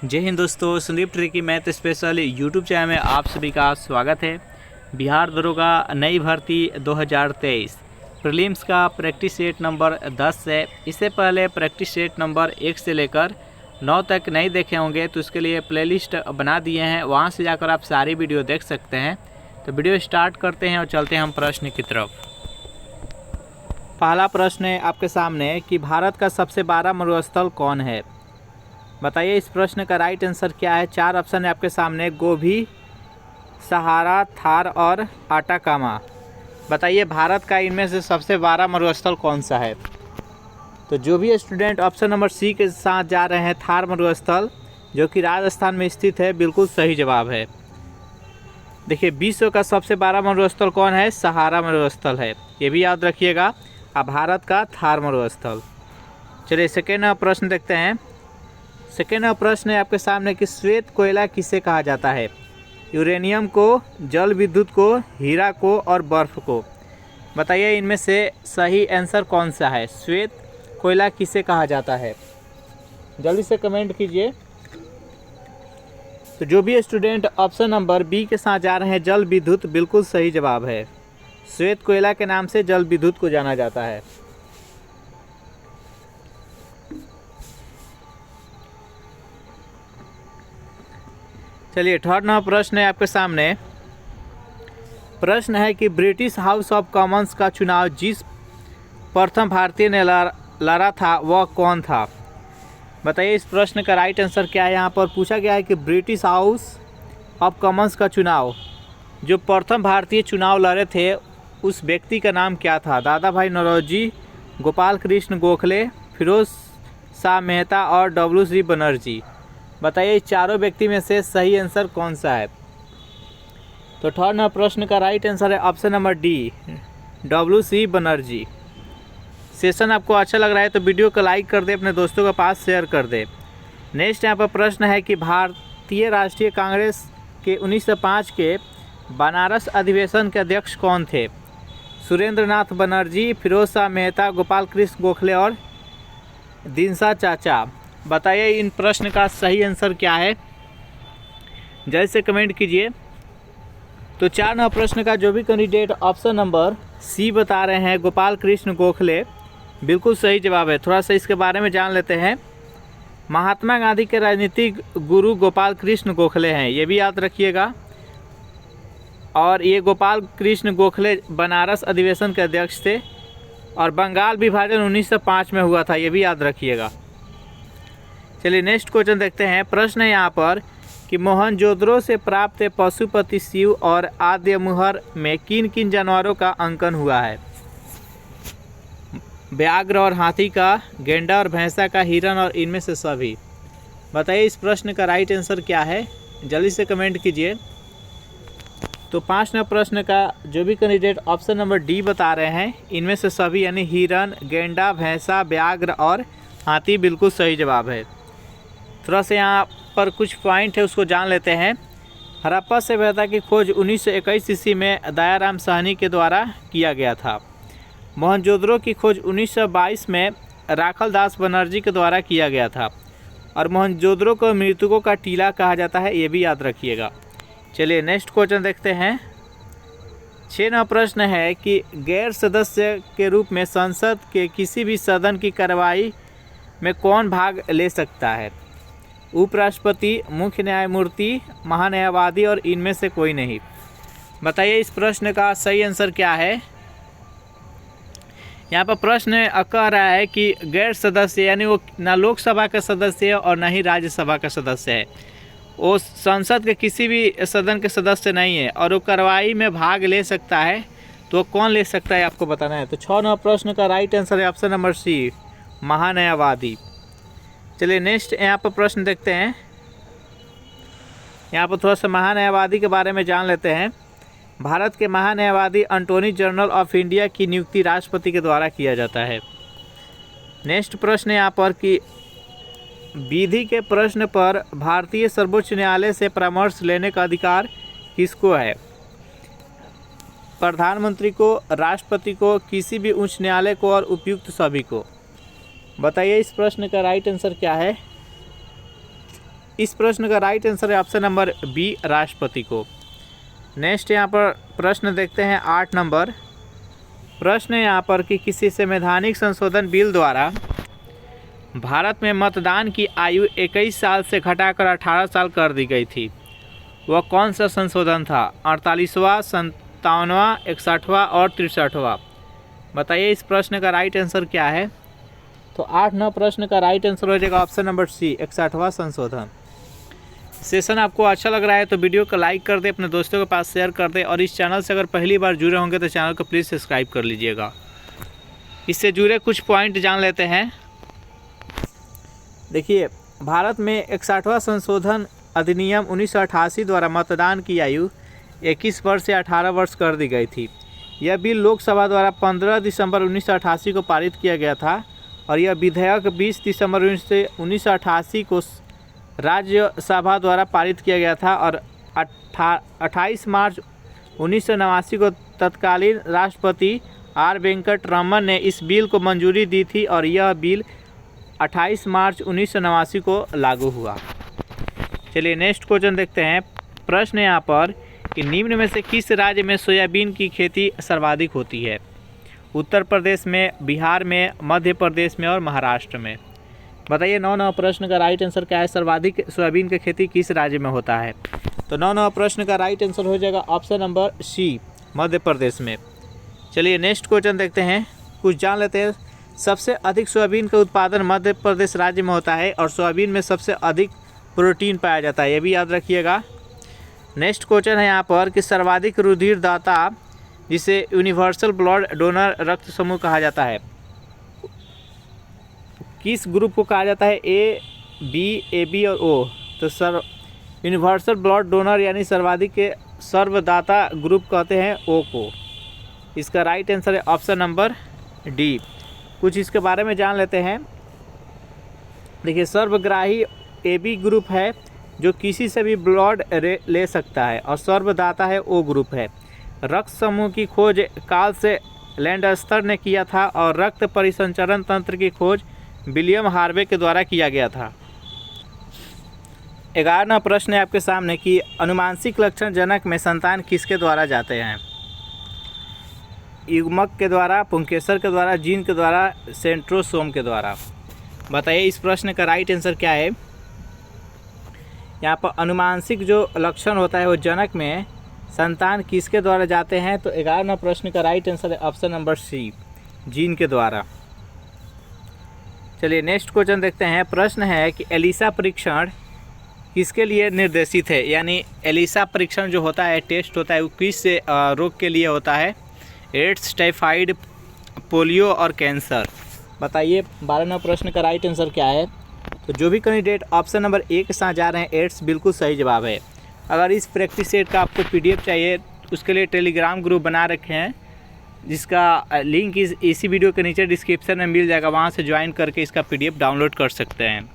जय हिंद दोस्तों, Sandeep tricky math special YouTube channel में आप सभी का स्वागत है। बिहार दरोगा नई भर्ती 2023 प्रीलिम्स का प्रैक्टिस सेट नंबर 10 है। इससे पहले प्रैक्टिस सेट नंबर 1 से लेकर 9 तक नहीं देखे होंगे तो उसके लिए प्लेलिस्ट बना दिए हैं, वहां से जाकर आप सारी वीडियो देख सकते हैं। तो वीडियो स्टार्ट करते हैं और चलते हैं हम प्रश्न की तरफ। पहला प्रश्न है आपके सामने कि भारत का सबसे बड़ा मरुस्थल कौन है। बताइए इस प्रश्न का राइट आंसर क्या है। 4 ऑप्शन है आपके सामने, गोभी, सहारा, थार और आटाकामा। बताइए भारत का इनमें से सबसे बड़ा मरुस्थल कौन सा है। तो जो भी स्टूडेंट ऑप्शन नंबर सी के साथ जा रहे हैं, थार मरुस्थल जो कि राजस्थान में स्थित है, बिल्कुल सही जवाब है। देखिए विश्व का सबसे बड़ा मरुस्थल कौन है, सहारा मरुस्थल है, ये भी याद रखिएगा। अब भारत का थार मरुस्थल। चलिए सेकेंड प्रश्न देखते हैं। सेकेंड प्रश्न है आपके सामने कि श्वेत कोयला किसे कहा जाता है। यूरेनियम को, जल विद्युत को, हीरा को और बर्फ को। बताइए इनमें से सही आंसर कौन सा है। श्वेत कोयला किसे कहा जाता है, जल्दी से कमेंट कीजिए। तो जो भी स्टूडेंट ऑप्शन नंबर बी के साथ जा रहे हैं, जल विद्युत, बिल्कुल सही जवाब है। श्वेत कोयला के नाम से जल विद्युत को जाना जाता है। चलिए थर्ड नंबर प्रश्न है आपके सामने। प्रश्न है कि ब्रिटिश हाउस ऑफ कॉमन्स का चुनाव जिस प्रथम भारतीय ने लड़ा था वह कौन था। बताइए इस प्रश्न का राइट आंसर क्या है। यहाँ पर पूछा गया है कि ब्रिटिश हाउस ऑफ कॉमन्स का चुनाव जो प्रथम भारतीय चुनाव लड़े थे उस व्यक्ति का नाम क्या था। दादा भाई नौरोजी, गोपाल कृष्ण गोखले, फिरोज शाह मेहता और डब्ल्यू.सी. बनर्जी। बताइए इस चारों व्यक्ति में से सही आंसर कौन सा है। तो थर्ड नंबर प्रश्न का राइट आंसर है option number D, WC. Banerjee. Session आपको अच्छा लग रहा है तो वीडियो को लाइक कर दे, अपने दोस्तों के पास शेयर कर दे। नेक्स्ट यहाँ पर प्रश्न है कि भारतीय राष्ट्रीय कांग्रेस के 1905 के बनारस अधिवेशन के अध्यक्ष कौन थे। सुरेंद्र नाथ बनर्जी, फिरोज शाह मेहता, गोपाल कृष्ण गोखले और दीनसा चाचा। बताइए इन प्रश्न का सही आंसर क्या है, जल्द से कमेंट कीजिए। तो 4 नंबर प्रश्न का जो भी कैंडिडेट ऑप्शन नंबर सी बता रहे हैं, गोपाल कृष्ण गोखले, बिल्कुल सही जवाब है। थोड़ा सा इसके बारे में जान लेते हैं। महात्मा गांधी के राजनीतिक गुरु गोपाल कृष्ण गोखले हैं, ये भी याद रखिएगा। और ये गोपाल कृष्ण गोखले बनारस अधिवेशन के अध्यक्ष थे और बंगाल विभाजन 1905 में हुआ था, ये भी याद रखिएगा। चलिए नेक्स्ट क्वेश्चन देखते हैं। प्रश्न है यहाँ पर कि मोहनजोदड़ो से प्राप्त पशुपति शिव और आद्य मुहर में किन किन जानवरों का अंकन हुआ है। व्याघ्र और हाथी का, गेंडा और भैंसा का, हिरन और इनमें से सभी। बताइए इस प्रश्न का राइट आंसर क्या है, जल्दी से कमेंट कीजिए। तो 5 नंबर प्रश्न का जो भी कैंडिडेट ऑप्शन नंबर डी बता रहे हैं, इनमें से सभी यानी हिरन, गेंडा, भैंसा, व्याघ्र और हाथी, बिल्कुल सही जवाब है। थोड़ा सा यहाँ पर कुछ पॉइंट है उसको जान लेते हैं। हड़प्पा सभ्यता की खोज 1921 ईस्वी में दयाराम साहनी के द्वारा किया गया था। मोहनजोदड़ो की खोज 1922 में राखल दास बनर्जी के द्वारा किया गया था। और मोहनजोदड़ो को मृतकों का टीला कहा जाता है, ये भी याद रखिएगा। चलिए नेक्स्ट क्वेश्चन देखते हैं। 6 नंबर प्रश्न है कि गैर सदस्य के रूप में संसद के किसी भी सदन की कार्रवाई में कौन भाग ले सकता है। उपराष्ट्रपति, मुख्य न्यायमूर्ति, महान्यायवादी और इनमें से कोई नहीं। बताइए इस प्रश्न का सही आंसर क्या है। यहाँ पर प्रश्न कह रहा है कि गैर सदस्य यानी वो ना लोकसभा का सदस्य है और ना ही राज्यसभा का सदस्य है, वो संसद के किसी भी सदन के सदस्य नहीं है और वो कार्रवाई में भाग ले सकता है। तो कौन ले सकता है आपको बताना है। तो 6 नंबर प्रश्न का राइट आंसर है ऑप्शन नंबर सी, महान्यायवादी। चलिए नेक्स्ट यहाँ पर प्रश्न देखते हैं। यहाँ पर थोड़ा सा महान्यायवादी के बारे में जान लेते हैं। भारत के महान्यायवादी अटॉर्नी जनरल ऑफ इंडिया की नियुक्ति राष्ट्रपति के द्वारा किया जाता है। नेक्स्ट प्रश्न यहाँ पर कि विधि के प्रश्न पर भारतीय सर्वोच्च न्यायालय से परामर्श लेने का अधिकार किसको है। प्रधानमंत्री को, राष्ट्रपति को, किसी भी उच्च न्यायालय को और उपयुक्त सभी को। बताइए इस प्रश्न का राइट आंसर क्या है। इस प्रश्न का राइट आंसर है ऑप्शन नंबर बी, राष्ट्रपति को। नेक्स्ट यहाँ पर प्रश्न देखते हैं 8 नंबर। प्रश्न है यहाँ पर कि किसी संवैधानिक संशोधन बिल द्वारा भारत में मतदान की आयु 21 साल से घटाकर 18 साल कर दी गई थी। वह कौन सा संशोधन था? 48वां, 57वां, 61वां और 63वां। बताइए इस प्रश्न का राइट आंसर क्या है? तो 8-9 प्रश्न का राइट आंसर हो जाएगा ऑप्शन नंबर सी, 61वां संशोधन। सेशन आपको अच्छा लग रहा है तो वीडियो को लाइक कर दे, अपने दोस्तों के पास शेयर कर दे, और इस चैनल से अगर पहली बार जुड़े होंगे तो चैनल को प्लीज़ सब्सक्राइब कर लीजिएगा। इससे जुड़े कुछ पॉइंट जान लेते हैं। देखिए, भारत में 61वां संशोधन अधिनियम 1988 द्वारा मतदान की आयु 21 वर्ष से 18 वर्ष कर दी गई थी। यह बिल लोकसभा द्वारा 15 दिसंबर 1988 को पारित किया गया था और यह विधेयक 20 दिसंबर 1988 को राज्यसभा द्वारा पारित किया गया था और 28 मार्च 1989 को तत्कालीन राष्ट्रपति आर वेंकट रमन ने इस बिल को मंजूरी दी थी और यह बिल 28 मार्च 1989 को लागू हुआ। चलिए नेक्स्ट क्वेश्चन देखते हैं। प्रश्न यहाँ पर कि निम्न में से किस राज्य में सोयाबीन की खेती सर्वाधिक होती है? उत्तर प्रदेश में, बिहार में, मध्य प्रदेश में और महाराष्ट्र में। बताइए 9 प्रश्न का राइट आंसर क्या है? सर्वाधिक सोयाबीन की खेती किस राज्य में होता है? तो 9 प्रश्न का राइट आंसर हो जाएगा option number C, Madhya Pradesh में। चलिए नेक्स्ट क्वेश्चन देखते हैं, कुछ जान लेते हैं। सबसे अधिक सोयाबीन का उत्पादन मध्य प्रदेश राज्य में होता है और सोयाबीन में सबसे अधिक प्रोटीन पाया जाता है, ये भी याद रखिएगा। नेक्स्ट क्वेश्चन है यहाँ पर कि सर्वाधिक रुधिर दाता जिसे यूनिवर्सल ब्लड डोनर रक्त समूह कहा जाता है, किस ग्रुप को कहा जाता है? ए, बी, ए बी और ओ। तो यूनिवर्सल ब्लड डोनर यानी सर्वाधिक के सर्वदाता ग्रुप कहते हैं ओ को। इसका राइट आंसर है ऑप्शन नंबर डी। कुछ इसके बारे में जान लेते हैं। देखिए, सर्वग्राही ए बी ग्रुप है जो किसी से भी ब्लड ले सकता है और सर्वदाता है ओ ग्रुप है। रक्त समूह की खोज कार्ल से लैंडस्टर ने किया था और रक्त परिसंचरण तंत्र की खोज विलियम हार्वे के द्वारा किया गया था। 11वां प्रश्न है आपके सामने कि अनुवांशिक लक्षण जनक में संतान किसके द्वारा जाते हैं? युग्मक के द्वारा, पुंकेसर के द्वारा, जीन के द्वारा, सेंट्रोसोम के द्वारा। बताइए इस प्रश्न का राइट आंसर क्या है? यहाँ पर अनुवांशिक जो लक्षण होता है वो जनक में संतान किसके द्वारा जाते हैं? तो 11वां प्रश्न का राइट आंसर है ऑप्शन नंबर सी, जीन के द्वारा। चलिए नेक्स्ट क्वेश्चन देखते हैं। प्रश्न है कि एलिसा परीक्षण किसके लिए निर्देशित है? यानी एलिसा परीक्षण जो होता है, टेस्ट होता है, वो किस रोग के लिए होता है? एड्स, टाइफाइड, पोलियो और कैंसर। बताइए 12वां प्रश्न का राइट आंसर क्या है? तो जो भी कैंडिडेट ऑप्शन नंबर ए के साथ जा रहे हैं, एड्स बिल्कुल सही जवाब है। अगर इस प्रैक्टिस सेट का आपको पीडीएफ चाहिए, उसके लिए टेलीग्राम ग्रुप बना रखे हैं जिसका लिंक इसी वीडियो के नीचे डिस्क्रिप्शन में मिल जाएगा, वहाँ से ज्वाइन करके इसका पीडीएफ डाउनलोड कर सकते हैं।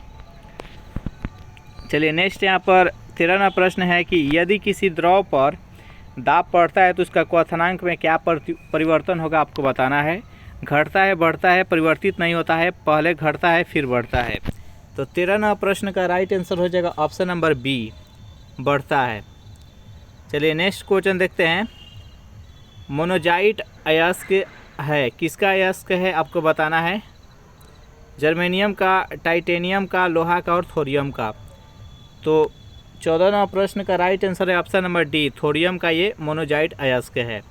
चलिए नेक्स्ट यहाँ पर 13वां प्रश्न है कि यदि किसी द्रव पर दाब पड़ता है तो उसका क्वथनांक में क्या परिवर्तन होगा, आपको बताना है। घटता है, बढ़ता है, परिवर्तित नहीं होता है, पहले घटता है फिर बढ़ता है। तो 13वां प्रश्न का राइट आंसर हो जाएगा ऑप्शन नंबर बी, बढ़ता है। चलिए नेक्स्ट क्वेश्चन देखते हैं। मोनोजाइट अयस्क है, किसका अयस्क है आपको बताना है? जर्मेनियम का, टाइटेनियम का, लोहा का और थोरियम का। तो 14वां प्रश्न का राइट आंसर है ऑप्शन नंबर डी, थोरियम का ये मोनोजाइट अयस्क है।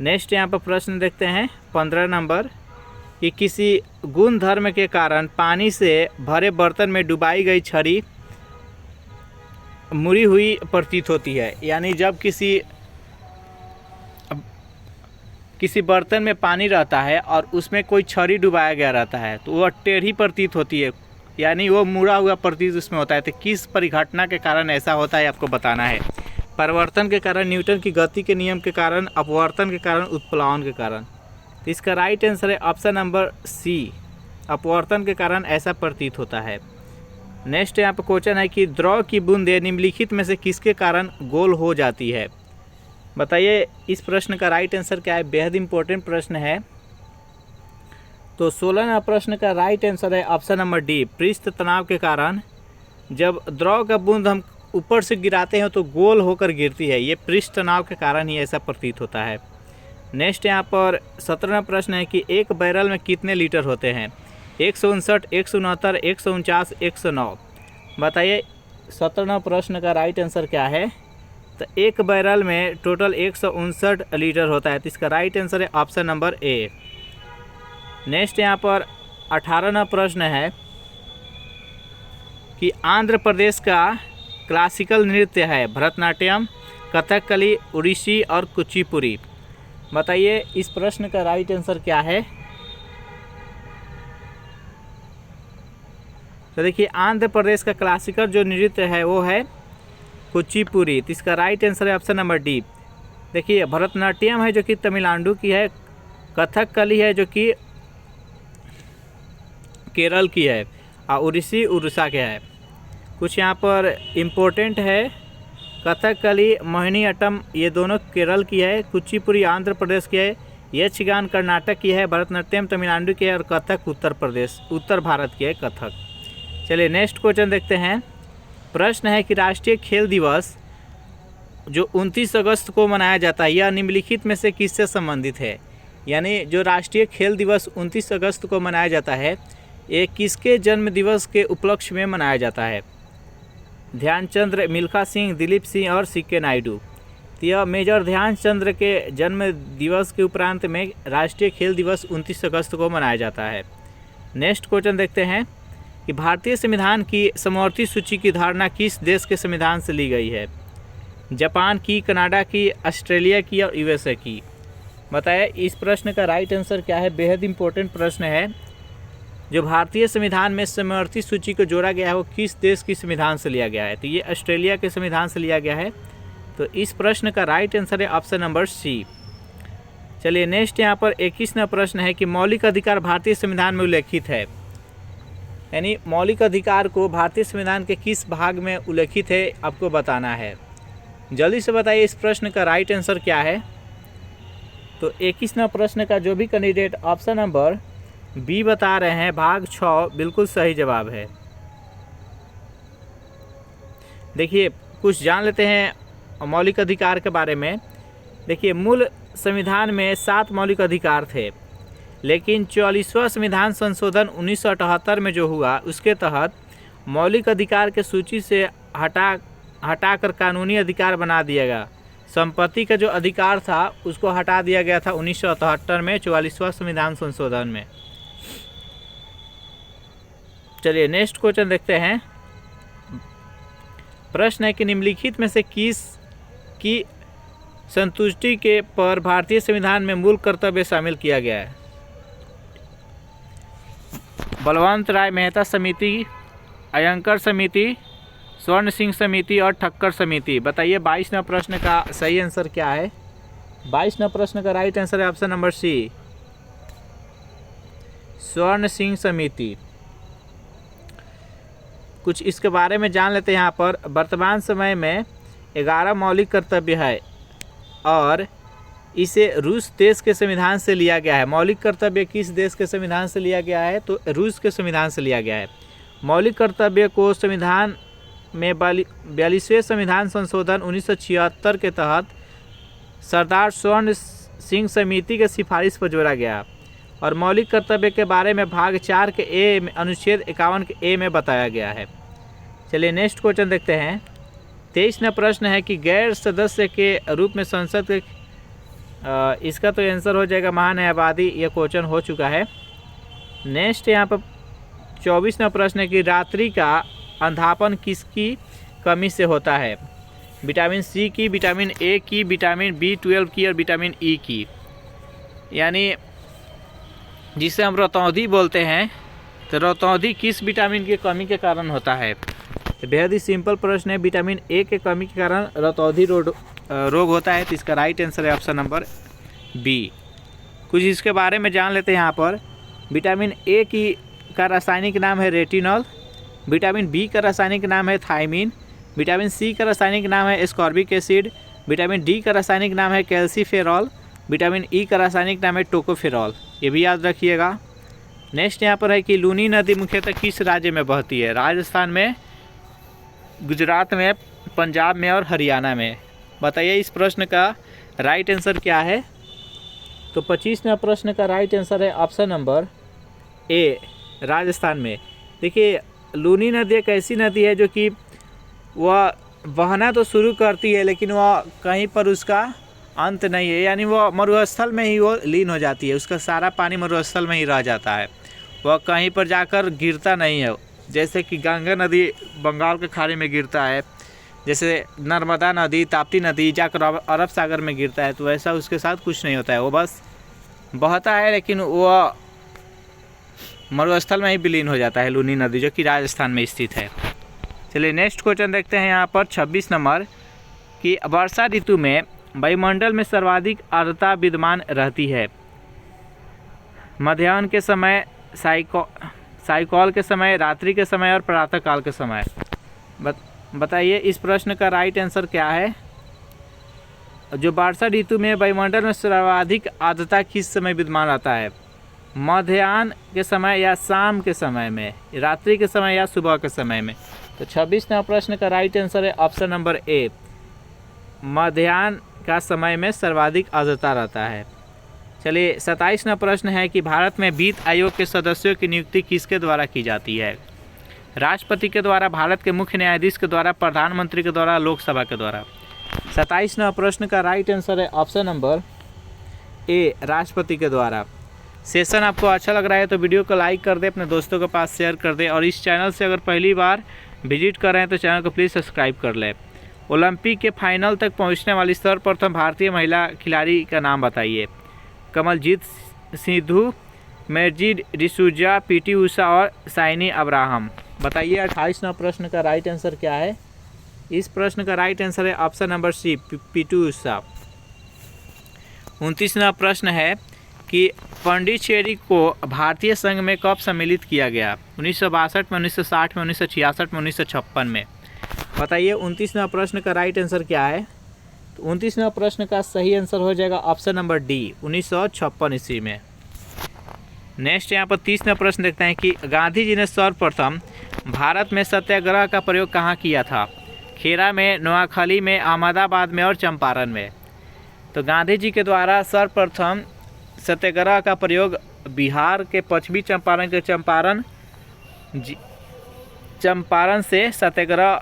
नेक्स्ट यहाँ पर प्रश्न देखते हैं 15 नंबर कि किसी गुण धर्म के कारण पानी से भरे बर्तन में डुबाई गई छड़ी मुड़ी हुई प्रतीत होती है। यानी जब किसी बर्तन में पानी रहता है और उसमें कोई छड़ी डुबाया गया रहता है तो वह टेढ़ी प्रतीत होती है, यानी वो मुड़ा हुआ प्रतीत उसमें होता है। तो किस परिघटना के कारण ऐसा होता है आपको बताना है? परिवर्तन के कारण, न्यूटन की गति के नियम के कारण, अपवर्तन के कारण, उत्प्लावन के कारण। तो इसका राइट आंसर है ऑप्शन नंबर सी, अपवर्तन के कारण ऐसा प्रतीत होता है। नेक्स्ट यहाँ पर क्वेश्चन है कि द्रव की बूंदें निम्नलिखित में से किसके कारण गोल हो जाती है? बताइए इस प्रश्न का राइट आंसर क्या है? बेहद इंपॉर्टेंट प्रश्न है। तो 16वां प्रश्न का राइट आंसर है ऑप्शन नंबर डी, पृष्ठ तनाव के कारण जब द्रव का बूंद हम ऊपर से गिराते हैं तो गोल होकर गिरती है, ये पृष्ठ तनाव के कारण ही ऐसा प्रतीत होता है। नेक्स्ट यहाँ पर 17वां प्रश्न है कि एक बैरल में कितने लीटर होते हैं? 159, 169, 149, 109। बताइए 17वां प्रश्न का राइट आंसर क्या है? तो एक बैरल में टोटल 159 लीटर होता है, तो इसका राइट आंसर है ऑप्शन नंबर ए। नेक्स्ट यहाँ पर 18वां प्रश्न है कि आंध्र प्रदेश का क्लासिकल नृत्य है भरतनाट्यम, कथकली, ओडिसी और कुचिपुड़ी। बताइए इस प्रश्न का राइट आंसर क्या है? तो देखिए आंध्र प्रदेश का क्लासिकल जो नृत्य है वो है कुचिपुड़ी, तो इसका राइट आंसर है ऑप्शन नंबर डी। देखिए भरतनाट्यम है जो कि तमिलनाडु की है, कथकली है जो कि केरल की है, और ओडिसी उड़ीसा के है। कुछ यहाँ पर इम्पोर्टेंट है, कथकली मोहिनीअट्टम ये दोनों केरल की है, कुचिपुड़ी आंध्र प्रदेश की है, यक्षगान कर्नाटक की है, भरतनाट्यम तमिलनाडु की है और कथक उत्तर भारत की है कथक। चलिए नेक्स्ट क्वेश्चन देखते हैं। प्रश्न है कि राष्ट्रीय खेल दिवस जो 29 अगस्त को मनाया जाता है यह निम्नलिखित में से किससे संबंधित है? यानी जो राष्ट्रीय खेल दिवस 29 अगस्त को मनाया जाता है ये किसके जन्म दिवस के उपलक्ष्य में मनाया जाता है? ध्यानचंद्र, मिल्खा सिंह, दिलीप सिंह और सीके नायडू। तो यह मेजर ध्यानचंद्र के जन्म दिवस के उपरांत में राष्ट्रीय खेल दिवस 29 अगस्त को मनाया जाता है। नेक्स्ट क्वेश्चन देखते हैं कि भारतीय संविधान की समवर्ती सूची की धारणा किस देश के संविधान से ली गई है? जापान की, कनाडा की, ऑस्ट्रेलिया की और यूएसए की। बताइए इस प्रश्न का राइट आंसर क्या है? बेहद इंपॉर्टेंट प्रश्न है। जो भारतीय संविधान में समवर्ती सूची को जोड़ा गया है वो किस देश की संविधान से लिया गया है? तो ये ऑस्ट्रेलिया के संविधान से लिया गया है। तो इस प्रश्न का राइट आंसर है ऑप्शन नंबर सी। चलिए नेक्स्ट यहाँ पर 21वां प्रश्न है कि मौलिक अधिकार भारतीय संविधान में उल्लेखित है, यानी मौलिक अधिकार को भारतीय संविधान के किस भाग में उल्लेखित है आपको बताना है। जल्दी से बताइए इस प्रश्न का राइट आंसर क्या है? तो 21वां प्रश्न का जो भी कैंडिडेट ऑप्शन नंबर बी बता रहे हैं भाग 6 बिल्कुल सही जवाब है। देखिए कुछ जान लेते हैं मौलिक अधिकार के बारे में। देखिए मूल संविधान में 7 मौलिक अधिकार थे, लेकिन 44वां संविधान संशोधन 1978 में जो हुआ उसके तहत मौलिक अधिकार के सूची से हटाकर कानूनी अधिकार बना दिया गया। संपत्ति का जो अधिकार था उसको हटा दिया गया था 1978 में 44वां संविधान संशोधन में। चलिए नेक्स्ट क्वेश्चन देखते हैं। प्रश्न है कि निम्नलिखित में से किस की संतुष्टि के पर भारतीय संविधान में मूल कर्तव्य शामिल किया गया है? बलवंत राय मेहता समिति, अयंकर समिति, स्वर्ण सिंह समिति और ठक्कर समिति। बताइए 22वां प्रश्न का सही आंसर क्या है? 22वां प्रश्न का राइट आंसर है ऑप्शन नंबर सी, स्वर्ण सिंह समिति। कुछ इसके बारे में जान लेते हैं। यहाँ पर वर्तमान समय में 11 मौलिक कर्तव्य है और इसे रूस देश के संविधान से लिया गया है। मौलिक कर्तव्य किस देश के संविधान से लिया गया है? तो रूस के संविधान से लिया गया है। मौलिक कर्तव्य को संविधान में 42वें संविधान संशोधन 1976 के तहत सरदार स्वर्ण सिंह समिति के सिफारिश पर जोड़ा गया और मौलिक कर्तव्य के बारे में भाग 4 के ए में अनुच्छेद 51 के ए में बताया गया है। चलिए नेक्स्ट क्वेश्चन देखते हैं। 23वां प्रश्न है कि गैर सदस्य के रूप में संसद के इसका तो आंसर हो जाएगा महान्यायवादी, ये क्वेश्चन हो चुका है। नेक्स्ट यहाँ पर 24वां प्रश्न है कि रात्रि का अंधापन किसकी कमी से होता है? विटामिन सी की, विटामिन ए की, विटामिन B12 की और विटामिन ई की। यानी जिसे हम रतौंधी बोलते हैं, तो रतौंधी किस विटामिन की कमी के कारण होता है? तो बेहद ही सिंपल प्रश्न है। विटामिन ए के कमी के कारण रतौंधी रोग होता है, तो इसका राइट आंसर है ऑप्शन नंबर बी। कुछ इसके बारे में जान लेते हैं। यहाँ पर विटामिन ए का रासायनिक नाम है रेटिनॉल, विटामिन बी का रासायनिक नाम है थायमिन, विटामिन सी का रासायनिक नाम है एस्कॉर्बिक एसिड, विटामिन डी का रासायनिक नाम है कैल्सीफेरॉल, विटामिन ई का रासायनिक नाम है टोकोफेरॉल। ये भी याद रखिएगा। नेक्स्ट यहाँ पर है कि लूनी नदी मुख्यतः किस राज्य में बहती है? राजस्थान में, गुजरात में, पंजाब में और हरियाणा में। बताइए इस प्रश्न का राइट आंसर क्या है। तो 25वें प्रश्न का राइट आंसर है ऑप्शन नंबर ए, राजस्थान में। देखिए लूनी नदी एक ऐसी नदी है जो कि वह बहना तो शुरू करती है लेकिन वह कहीं पर उसका अंत नहीं है, यानी वह मरुस्थल में ही वो लीन हो जाती है, उसका सारा पानी मरुस्थल में ही रह जाता है, वह कहीं पर जाकर गिरता नहीं है। जैसे कि गंगा नदी बंगाल के खाड़ी में गिरता है, जैसे नर्मदा नदी, ताप्ती नदी जाकर अरब सागर में गिरता है, तो वैसा उसके साथ कुछ नहीं होता है, वो बस बहता है लेकिन वह मरुस्थल में ही विलीन हो जाता है, लूनी नदी जो कि राजस्थान में स्थित है। चलिए नेक्स्ट क्वेश्चन देखते हैं यहाँ पर 26 नंबर कि वर्षा ऋतु में वायुमंडल में सर्वाधिक आर्द्रता विद्यमान रहती है। मध्याह्न के समय, सायकाल के समय, रात्रि के समय और प्रातःकाल के समय। बताइए इस प्रश्न का राइट आंसर क्या है। जो वर्षा ऋतु में वायुमंडल में सर्वाधिक आर्द्रता किस समय विद्यमान रहता है। मध्याह्न के समय या शाम के समय में, रात्रि के समय या सुबह के समय में। तो 26वें प्रश्न का राइट आंसर है ऑप्शन नंबर ए, मध्याह्न का समय में सर्वाधिक आर्द्रता रहता है। चलिए 27वां प्रश्न है कि भारत में वित्त आयोग के सदस्यों की नियुक्ति किसके द्वारा की जाती है। राष्ट्रपति के द्वारा, भारत के मुख्य न्यायाधीश के द्वारा, प्रधानमंत्री के द्वारा, लोकसभा के द्वारा। 27वां प्रश्न का राइट आंसर है ऑप्शन नंबर ए, राष्ट्रपति के द्वारा। सेशन आपको अच्छा लग रहा है तो वीडियो को लाइक कर दे, अपने दोस्तों के पास शेयर कर दे, और इस चैनल से अगर पहली बार विजिट कर रहे हैं तो चैनल को प्लीज़ सब्सक्राइब कर लें। ओलंपिक के फाइनल तक पहुंचने वाली सर्वप्रथम भारतीय महिला खिलाड़ी का नाम बताइए। कमलजीत सिद्धू, मैरी डिसूजा, पीटी उषा और साइनी अब्राहम। बताइए 28वां प्रश्न का राइट आंसर क्या है। इस प्रश्न का राइट आंसर है option number C, PT Usha. 29वां प्रश्न है कि पांडिचेरी को भारतीय संघ में कब सम्मिलित किया गया। 1962 में, 1960 में, 1966 में, 1956 में। बताइए 29वां प्रश्न का राइट आंसर क्या है। तो 29वां प्रश्न का सही आंसर हो जाएगा ऑप्शन नंबर डी, 1956 ईस्वी में। नेक्स्ट यहाँ पर 30वां प्रश्न देखते हैं कि गांधी जी ने सर्वप्रथम भारत में सत्याग्रह का प्रयोग कहाँ किया था। खेरा में, नोआखली में, अहमदाबाद में और चंपारण में। तो गांधी जी के द्वारा सर्वप्रथम सत्याग्रह का प्रयोग बिहार के पश्चिमी चंपारण के चंपारण से सत्याग्रह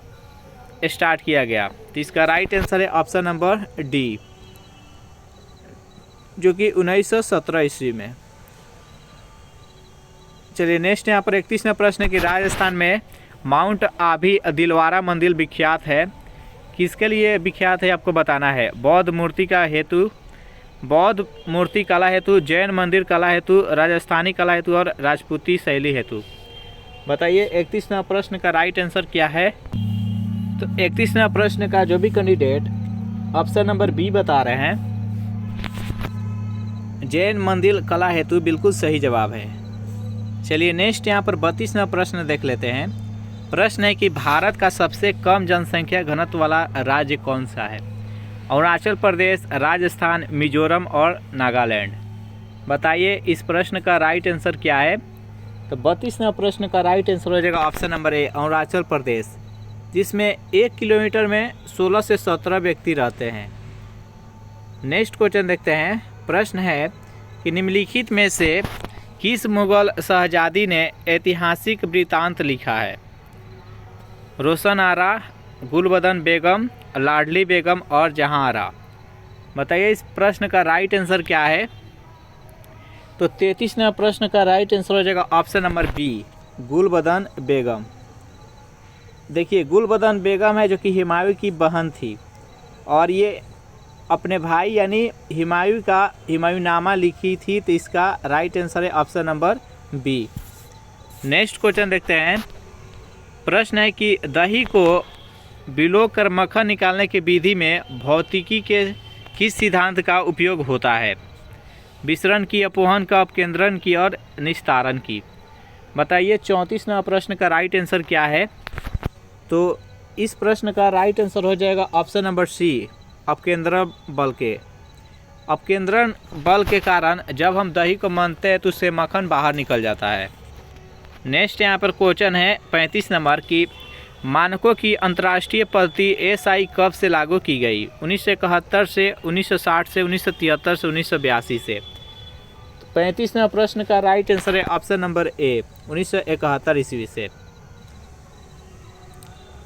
स्टार्ट किया गया। तो इसका राइट आंसर है ऑप्शन नंबर डी, जो कि 1917 ईस्वी में। चलिए नेक्स्ट यहाँ पर 31वां प्रश्न है कि राजस्थान में माउंट आभी दिलवारा मंदिर विख्यात है। किसके लिए विख्यात है आपको बताना है। बौद्ध मूर्ति कला हेतु, जैन मंदिर कला हेतु, राजस्थानी कला हेतु और राजपूती शैली हेतु। बताइए 31वां प्रश्न का राइट आंसर क्या है। तो 31वां प्रश्न का जो भी कैंडिडेट ऑप्शन नंबर बी बता रहे हैं, जैन मंदिर कला हेतु, बिल्कुल सही जवाब है। चलिए नेक्स्ट यहाँ पर 32वां प्रश्न देख लेते हैं। प्रश्न है कि भारत का सबसे कम जनसंख्या घनत्व वाला राज्य कौन सा है। अरुणाचल प्रदेश, राजस्थान, मिजोरम और नागालैंड। बताइए इस प्रश्न का राइट आंसर क्या है। तो 32वां प्रश्न का राइट आंसर हो जाएगा option number A, Arunachal Pradesh, जिसमें 1 किलोमीटर में 16 से 17 व्यक्ति रहते हैं। नेक्स्ट क्वेश्चन देखते हैं। प्रश्न है कि निम्नलिखित में से किस मुगल शहजादी ने ऐतिहासिक वृत्तांत लिखा है। रोशन आरा, गुलबदन बेगम, लाडली बेगम और जहां आरा। बताइए इस प्रश्न का राइट आंसर क्या है। तो 33वां प्रश्न का राइट आंसर हो जाएगा ऑप्शन नंबर बी, गुलबदन बेगम। देखिए गुलबदन बेगम है जो कि हुमायूं की बहन थी, और ये अपने भाई यानी हुमायूंनामा लिखी थी। तो इसका राइट आंसर है option number B. Next question देखते हैं। प्रश्न है कि दही को बिलोकर मक्खन निकालने की विधि में भौतिकी के किस सिद्धांत का उपयोग होता है। विसरण की, अपोहन का, अपकेंद्रण की और निस्तारण की। बताइए 34वां प्रश्न का राइट आंसर क्या है। तो इस प्रश्न का राइट आंसर हो जाएगा ऑप्शन नंबर सी, अपकेंद्रण बल के। अपकेंद्रण बल के कारण जब हम दही को मथते हैं तो उससे मक्खन बाहर निकल जाता है। नेक्स्ट यहाँ पर क्वेश्चन है 35 नंबर की मानकों की अंतर्राष्ट्रीय पद्धति SI कब से लागू की गई? 1971 से, 1960 से, 1973 से, 1982 से। 35वें प्रश्न का राइट आंसर है ऑप्शन नंबर ए, 1971 ईस्वी से।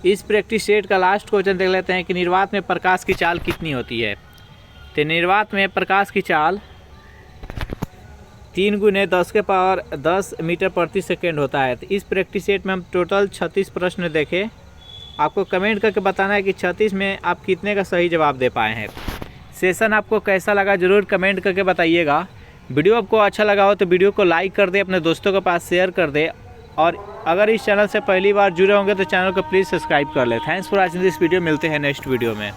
इस प्रैक्टिस सेट का लास्ट क्वेश्चन देख लेते हैं कि निर्वात में प्रकाश की चाल कितनी होती है। तो निर्वात में प्रकाश की चाल 3 × 10⁻10 मीटर प्रति सेकेंड होता है। तो इस प्रैक्टिस सेट में हम टोटल 36 प्रश्न देखे। आपको कमेंट करके बताना है कि 36 में आप कितने का सही जवाब दे पाए हैं। सेशन आपको कैसा लगा ज़रूर कमेंट करके बताइएगा। वीडियो आपको अच्छा लगा हो तो वीडियो को लाइक कर दे, अपने दोस्तों के पास शेयर कर दे, और अगर इस चैनल से पहली बार जुड़े होंगे तो चैनल को प्लीज़ सब्सक्राइब कर ले। Thanks for watching this video. मिलते हैं नेक्स्ट वीडियो में।